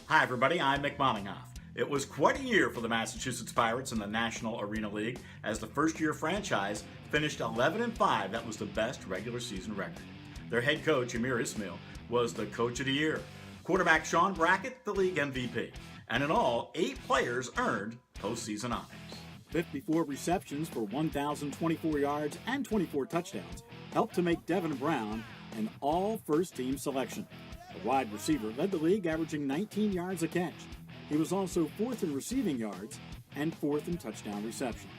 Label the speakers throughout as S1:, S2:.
S1: Hi everybody, I'm Mick Moninghoff. It was quite a year for the Massachusetts Pirates in the National Arena League as the first-year franchise finished 11-5. That was the best regular season record. Their head coach, Amir Ismail, was the Coach of the Year. Quarterback Sean Brackett, the league MVP. And in all, 8 players earned postseason honors.
S2: 54 receptions for 1,024 yards and 24 touchdowns helped to make Devin Brown an all-first-team selection. The wide receiver led the league, averaging 19 yards a catch. He was also 4th in receiving yards and 4th in touchdown receptions.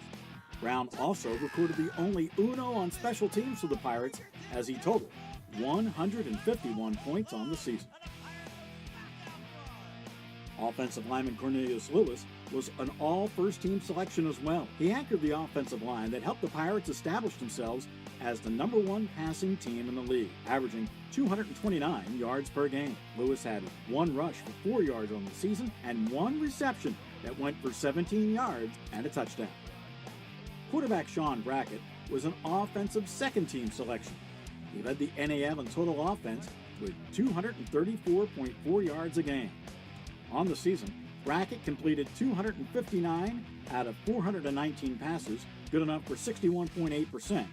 S2: Brown also recorded the only uno on special teams for the Pirates as he totaled 151 points on the season. Offensive lineman Cornelius Lewis was an all-first-team selection as well. He anchored the offensive line that helped the Pirates establish themselves as the number 1 passing team in the league, averaging 229 yards per game. Lewis had 1 rush for 4 yards on the season and 1 reception that went for 17 yards and a touchdown. Quarterback Sean Brackett was an offensive second-team selection. He led the NAL in total offense with 234.4 yards a game. On the season, Brackett completed 259 out of 419 passes, good enough for 61.8%.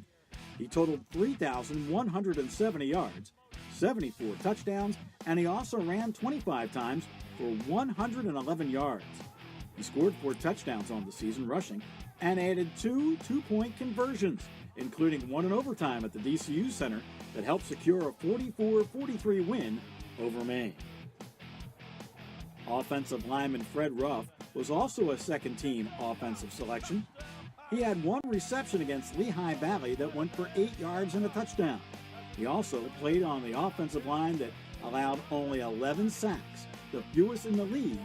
S2: He totaled 3,170 yards, 74 touchdowns, and he also ran 25 times for 111 yards. He scored 4 touchdowns on the season rushing and added 2 two-point conversions, including 1 in overtime at the DCU Center that helped secure a 44-43 win over Maine. Offensive lineman Fred Ruff was also a second-team offensive selection. He had 1 reception against Lehigh Valley that went for 8 yards and a touchdown. He also played on the offensive line that allowed only 11 sacks, the fewest in the league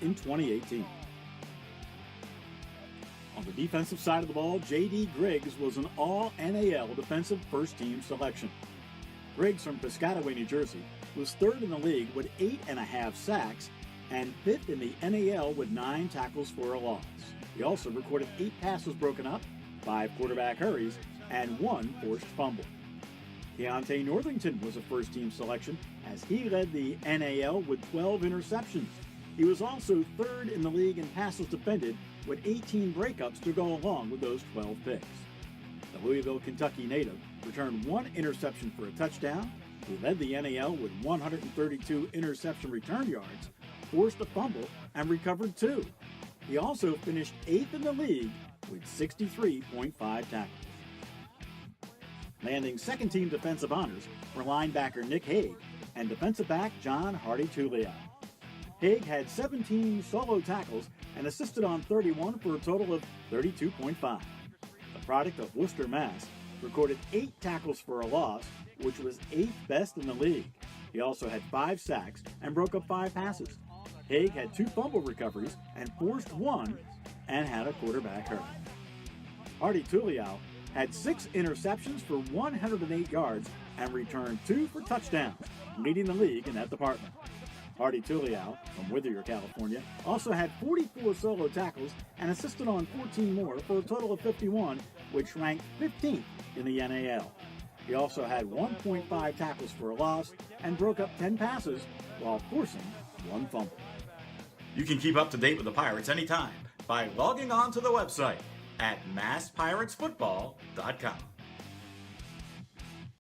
S2: in 2018. On the defensive side of the ball, J.D. Griggs was an all-NAL defensive first-team selection. Griggs from Piscataway, New Jersey, was 3rd in the league with 8.5 sacks and 5th in the NAL with 9 tackles for a loss. He also recorded 8 passes broken up, 5 quarterback hurries, and 1 forced fumble. Keontae Northington was a first-team selection as he led the NAL with 12 interceptions. He was also 3rd in the league in passes defended with 18 breakups to go along with those 12 picks. The Louisville, Kentucky native returned 1 interception for a touchdown. He led the NAL with 132 interception return yards, forced a fumble, and recovered 2. He also finished 8th in the league with 63.5 tackles. Landing second-team defensive honors were linebacker Nick Hague and defensive back John Hardy-Tuliau. Hague had 17 solo tackles and assisted on 31 for a total of 32.5. The product of Worcester, Mass. recorded 8 tackles for a loss, which was 8th best in the league. He also had 5 sacks and broke up 5 passes. Hague had 2 fumble recoveries and forced 1 and had a quarterback hurt. Hardy-Tuliau had 6 interceptions for 108 yards and returned 2 for touchdowns, leading the league in that department. Hardy-Tuliau, from Whittier, California, also had 44 solo tackles and assisted on 14 more for a total of 51, which ranked 15th in the NAL. He also had 1.5 tackles for a loss and broke up 10 passes while forcing 1 fumble.
S1: You can keep up to date with the Pirates anytime by logging on to the website at masspiratesfootball.com.